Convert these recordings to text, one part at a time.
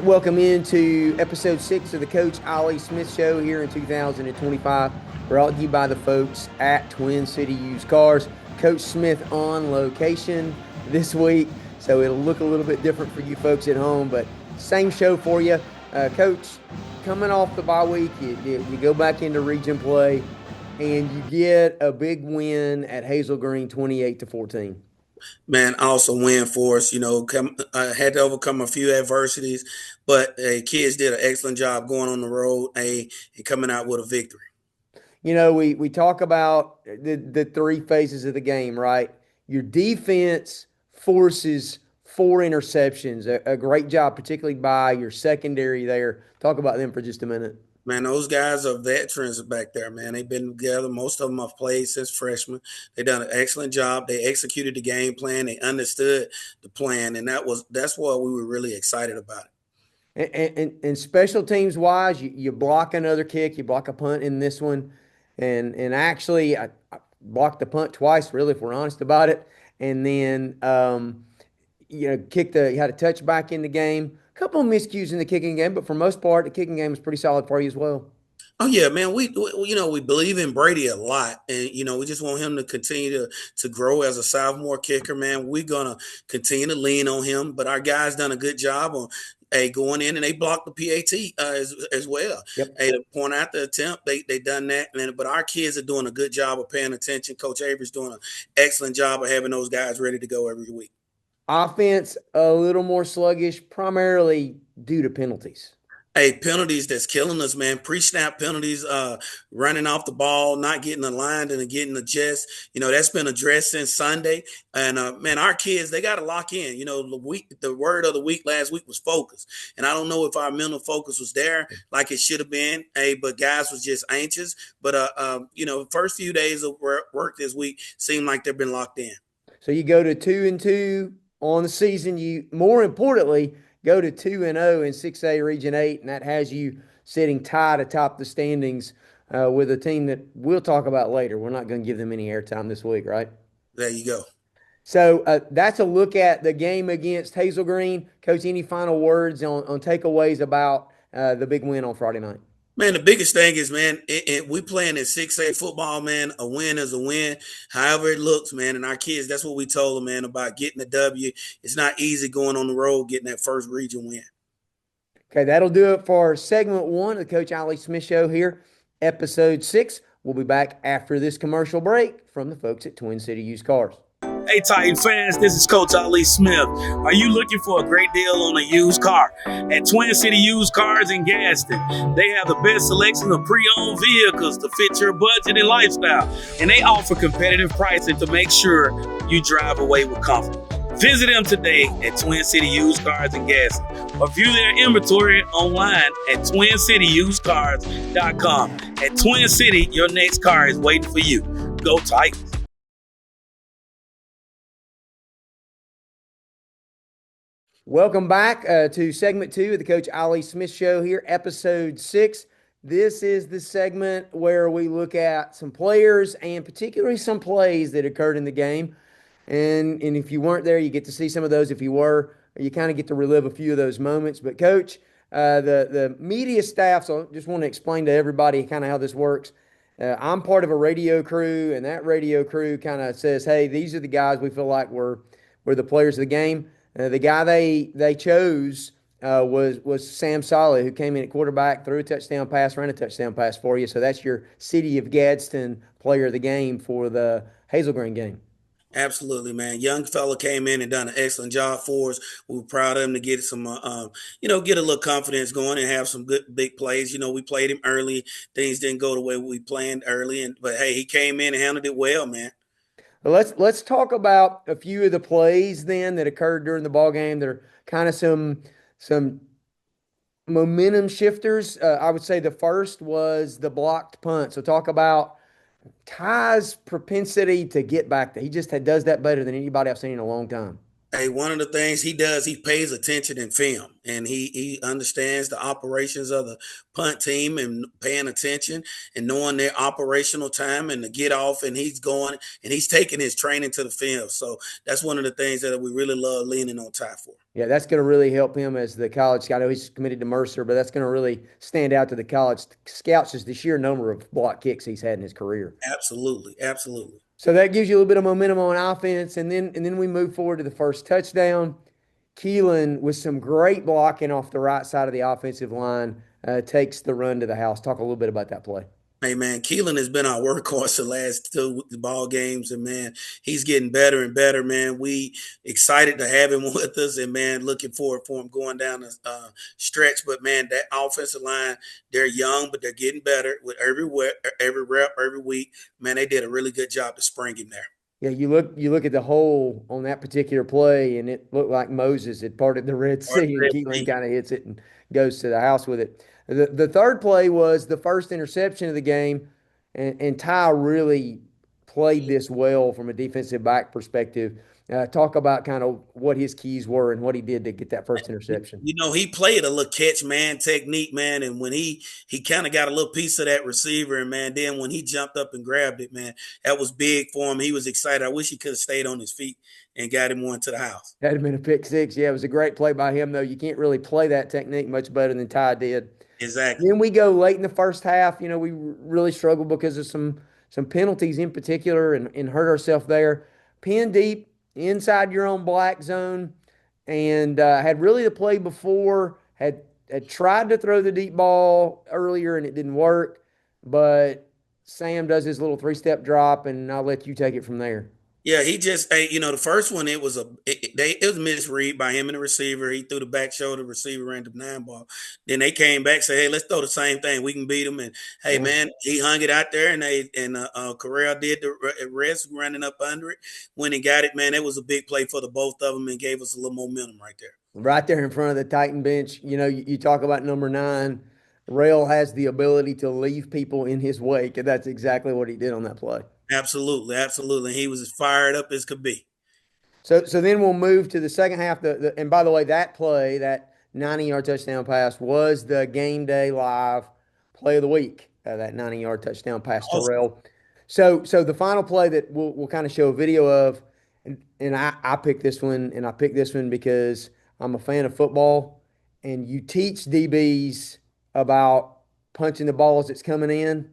Welcome into episode 6 of the Coach Ollie Smith Show here in 2025. Brought to you by the folks at Twin City Used Cars. Coach Smith on location this week, so it'll look a little bit different for you folks at home, but same show for you. Coach, coming off the bye week, you go back into region play, and you get a big win at Hazel Green, 28-14. Man, awesome win for us. Had to overcome a few adversities, but kids did an excellent job going on the road, and coming out with a victory. You know, we talk about the three phases of the game, right? Your defense forces four interceptions. A great job, particularly by your secondary there. Talk about them for just a minute. Man, those guys are veterans back there, man. They've been together. Most of them have played since freshmen. They've done an excellent job. They executed the game plan. They understood the plan, and that's why we were really excited about it. And special teams wise, you block another kick, you block a punt in this one, and actually I blocked the punt twice, really, if we're honest about it. And then you had a touchback in the game. A couple of miscues in the kicking game, but for most part, the kicking game was pretty solid for you as well. Oh yeah, man. We believe in Brady a lot, and we just want him to continue to grow as a sophomore kicker. Man, we're gonna continue to lean on him, but our guys done a good job on going in and they blocked the PAT as well. Yep. To point out the attempt, they done that, but our kids are doing a good job of paying attention. Coach Avery's doing an excellent job of having those guys ready to go every week. Offense a little more sluggish, primarily due to penalties. Hey, penalties that's killing us, man. Pre-snap penalties, running off the ball, not getting aligned and getting adjusted. That's been addressed since Sunday. And man, our kids, they got to lock in. The word of the week last week was focus. And I don't know if our mental focus was there like it should have been. But guys was just anxious. But first few days of work this week seemed like they've been locked in. So you go to 2-2 on the season. You more importantly go to 2-0 in 6A Region 8, and that has you sitting tied atop the standings with a team that we'll talk about later. We're not going to give them any airtime this week, right? There you go. So that's a look at the game against Hazel Green. Coach, any final words on takeaways about the big win on Friday night? Man, the biggest thing is, man, we playing in 6A football, man. A win is a win, however it looks, man. And our kids, that's what we told them, man, about getting the W. It's not easy going on the road, getting that first region win. Okay, that'll do it for segment 1 of the Coach Ollie Smith Show here, episode 6. We'll be back after this commercial break from the folks at Twin City Used Cars. Hey Titan fans, this is Coach Ollie Smith. Are you looking for a great deal on a used car? At Twin City Used Cars in Gaston, they have the best selection of pre-owned vehicles to fit your budget and lifestyle. And they offer competitive pricing to make sure you drive away with comfort. Visit them today at Twin City Used Cars in Gaston or view their inventory online at twincityusedcars.com. At Twin City, your next car is waiting for you. Go Titans. Welcome back to segment 2 of the Coach Ollie Smith Show here, episode 6. This is the segment where we look at some players and particularly some plays that occurred in the game. And if you weren't there, you get to see some of those. If you were, you kind of get to relive a few of those moments. But Coach, the media staff, so I just want to explain to everybody kind of how this works. I'm part of a radio crew, and that radio crew kind of says, hey, these are the guys we feel like were the players of the game. The guy they chose was Sam Solid, who came in at quarterback, threw a touchdown pass, ran a touchdown pass for you. So that's your City of Gadsden player of the game for the Hazel Green game. Absolutely, man. Young fella came in and done an excellent job for us. We were proud of him to get some, get a little confidence going and have some good big plays. We played him early. Things didn't go the way we planned early, but hey, he came in and handled it well, man. Well, let's talk about a few of the plays then that occurred during the ball game that are kind of some momentum shifters. I would say the first was the blocked punt. So talk about Ty's propensity to get back there. He just does that better than anybody I've seen in a long time. Hey, one of the things he does, he pays attention in film, and he understands the operations of the punt team and paying attention and knowing their operational time and to get off. And he's going and he's taking his training to the field. So that's one of the things that we really love leaning on Ty for. Yeah, that's going to really help him as the college. I know he's committed to Mercer, but that's going to really stand out to the college scouts, just the sheer number of block kicks he's had in his career. Absolutely, absolutely. So that gives you a little bit of momentum on offense, and then we move forward to the first touchdown. Keelan, with some great blocking off the right side of the offensive line, takes the run to the house. Talk a little bit about that play. Hey man, Keelan has been our workhorse the last two ball games, and man, he's getting better and better. Man, we excited to have him with us, and man, looking forward for him going down the stretch. But man, that offensive line, they're young, but they're getting better with every rep, every week. Man, they did a really good job to spring him there. Yeah, you look at the hole on that particular play, and it looked like Moses had parted the Red Sea, and Keelan kind of hits it and goes to the house with it. The third play was the first interception of the game, and Ty really played this well from a defensive back perspective. Talk about kind of what his keys were and what he did to get that first interception. You know, he played a little catch man technique, man, and when he kind of got a little piece of that receiver, and man, then when he jumped up and grabbed it, man, that was big for him. He was excited. I wish he could have stayed on his feet and got him one to the house. That'd have been a pick six. Yeah, it was a great play by him, though. You can't really play that technique much better than Ty did. Exactly. Then we go late in the first half. You know, we really struggled because of some penalties in particular and hurt ourselves there. Pin deep inside your own black zone, and had really the play before. Had tried to throw the deep ball earlier and it didn't work, but Sam does his little three-step drop, and I'll let you take it from there. Yeah, he just, hey, you know, the first one it was a misread by him and the receiver. He threw the back shoulder, receiver ran the 9 ball. Then they came back, say, hey, let's throw the same thing. We can beat them. And hey, Yeah. man, he hung it out there, and Corral did the rest, running up under it. When he got it, man, it was a big play for the both of them and gave us a little momentum right there. Right there in front of the Titan bench. You know, you talk about number 9. Rail has the ability to leave people in his wake, and that's exactly what he did on that play. Absolutely, absolutely. He was as fired up as could be. So then we'll move to the second half. And by the way, that play, that 90-yard touchdown pass, was the game day live play of the week. That 90-yard touchdown pass to Awesome. Rail. So the final play that we'll kind of show a video of, and I picked this one, and I picked this one because I'm a fan of football, and you teach DBs about punching the ball as it's coming in.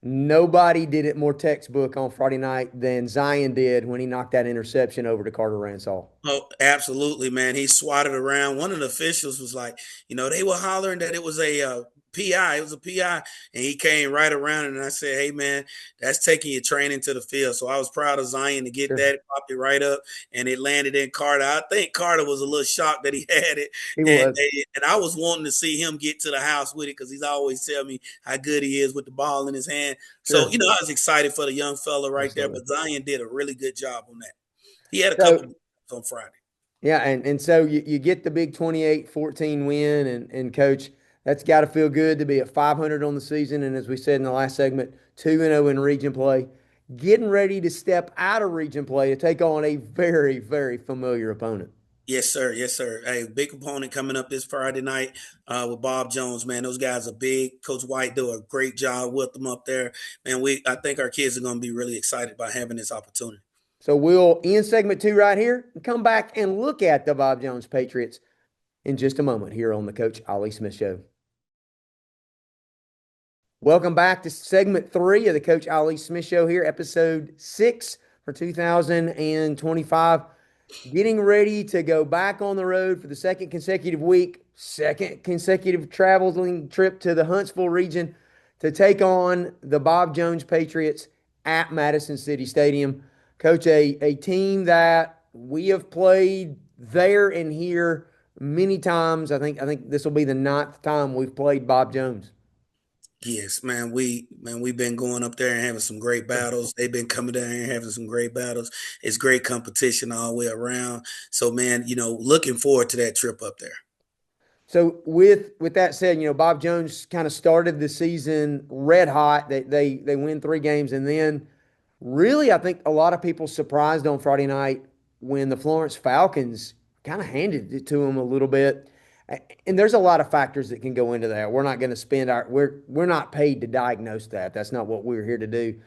Nobody did it more textbook on Friday night than Zion did when he knocked that interception over to Carter Ransall. Oh, absolutely, man. He swatted around. One of the officials was like, you know, they were hollering that it was a PI. It was a PI. And he came right around and I said, hey, man, that's taking your training to the field. So I was proud of Zion to get Sure. that, popped it right up, and it landed in Carter. I think Carter was a little shocked that he had it. He And, was. and I was wanting to see him get to the house with it because he's always tell me how good he is with the ball in his hand. So, Sure. you know, I was excited for the young fella right there. Absolutely. But Zion did a really good job on that. He had a So, couple on Friday. yeah, and so you get the big 28-14 win, and coach, that's got to feel good to be at 500 on the season. And as we said in the last segment, 2-0 in region play, getting ready to step out of region play to take on a very, very familiar opponent. Yes, sir. Yes, sir. Hey, big opponent coming up this Friday night with Bob Jones. Man, those guys are big. Coach White do a great job with them up there. Man, I think our kids are going to be really excited by having this opportunity. So we'll end segment 2 right here and come back and look at the Bob Jones Patriots in just a moment here on the Coach Ollie Smith Show. Welcome back to segment 3 of the Coach Ollie Smith Show here, episode 6 for 2025. Getting ready to go back on the road for the second consecutive week, second consecutive traveling trip to the Huntsville region to take on the Bob Jones Patriots at Madison City Stadium. Coach, a team that we have played there and here many times. I think this will be the 9th time we've played Bob Jones. Yes, man. We've been going up there and having some great battles. They've been coming down here and having some great battles. It's great competition all the way around. So, man, you know, looking forward to that trip up there. So with that said, you know, Bob Jones kind of started the season red hot. They win 3 games, and then really I think a lot of people surprised on Friday night when the Florence Falcons kind of handed it to them a little bit. And there's a lot of factors that can go into that. We're not going to spend we're not paid to diagnose that. That's not what we're here to do.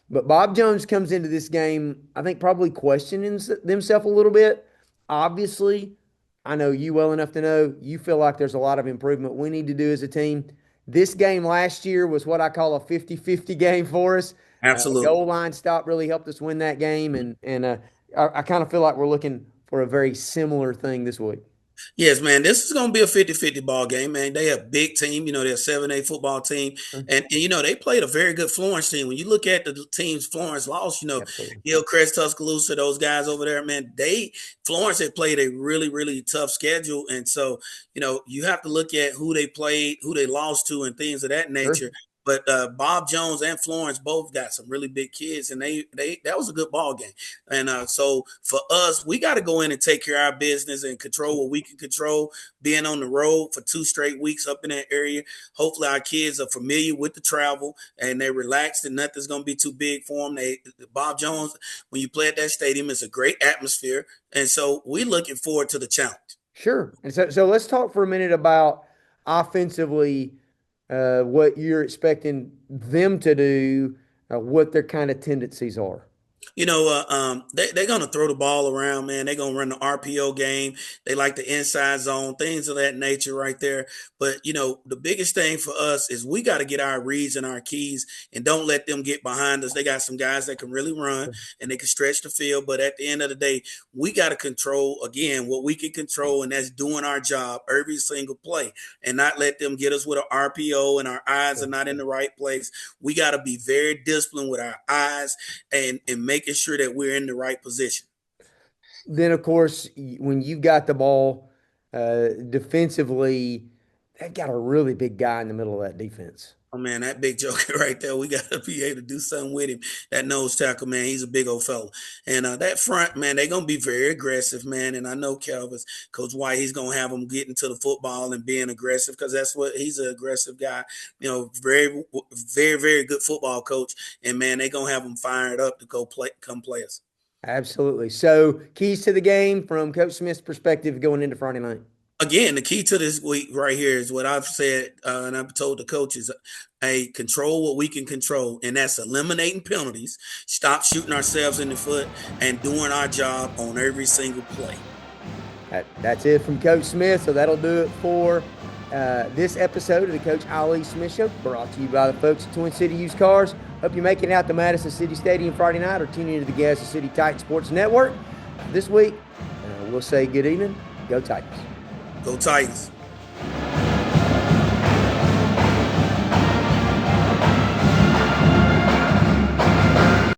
But Bob Jones comes into this game, I think, probably questioning themselves a little bit. Obviously, I know you well enough to know you feel like there's a lot of improvement we need to do as a team. This game last year was what I call a 50-50 game for us. Absolutely. Goal line stop really helped us win that game, and I kind of feel like we're looking for a very similar thing this week. Yes, man, this is going to be a 50-50 ball game, man. They have a big team. They're a 7A football team. And, they played a very good Florence team. When you look at the teams Florence lost, Absolutely. Hillcrest, Tuscaloosa, those guys over there, man, Florence had played a really, really tough schedule. And so, you have to look at who they played, who they lost to, and things of that nature. Sure. But Bob Jones and Florence both got some really big kids, and that was a good ball game. And so for us, we got to go in and take care of our business and control what we can control. Being on the road for 2 straight weeks up in that area, hopefully our kids are familiar with the travel and they're relaxed and nothing's going to be too big for them. Bob Jones, when you play at that stadium, it's a great atmosphere, and so we're looking forward to the challenge. Sure. And so let's talk for a minute about offensively. What you're expecting them to do, what their kind of tendencies are. They're going to throw the ball around, man. They're going to run the RPO game. They like the inside zone, things of that nature right there. But, the biggest thing for us is we got to get our reads and our keys and don't let them get behind us. They got some guys that can really run and they can stretch the field. But at the end of the day, we got to control, again, what we can control, and that's doing our job every single play and not let them get us with an RPO and our eyes are not in the right place. We got to be very disciplined with our eyes and making sure that we're in the right position. Then, of course, when you got the ball defensively, they got a really big guy in the middle of that defense. Oh, man, that big joker right there, we got to be able to do something with him. That nose tackle, man, he's a big old fella. And that front, man, they're going to be very aggressive, man. And I know Calvis, Coach White, he's going to have them getting to the football and being aggressive because that's what he's an aggressive guy. Very, very, very good football coach. And, man, they're going to have them fired up to come play us. Absolutely. So, keys to the game from Coach Smith's perspective going into Friday night. Again, the key to this week right here is what I've said, and I've told the coaches, control what we can control, and that's eliminating penalties, stop shooting ourselves in the foot, and doing our job on every single play. That's it from Coach Smith, so that'll do it for this episode of the Coach Ali Smith Show, brought to you by the folks at Twin City Used Cars. Hope you're making it out to Madison City Stadium Friday night or tuning into the Gadsden City Titans Sports Network. This week, we'll say good evening. Go Titans. Go Titans.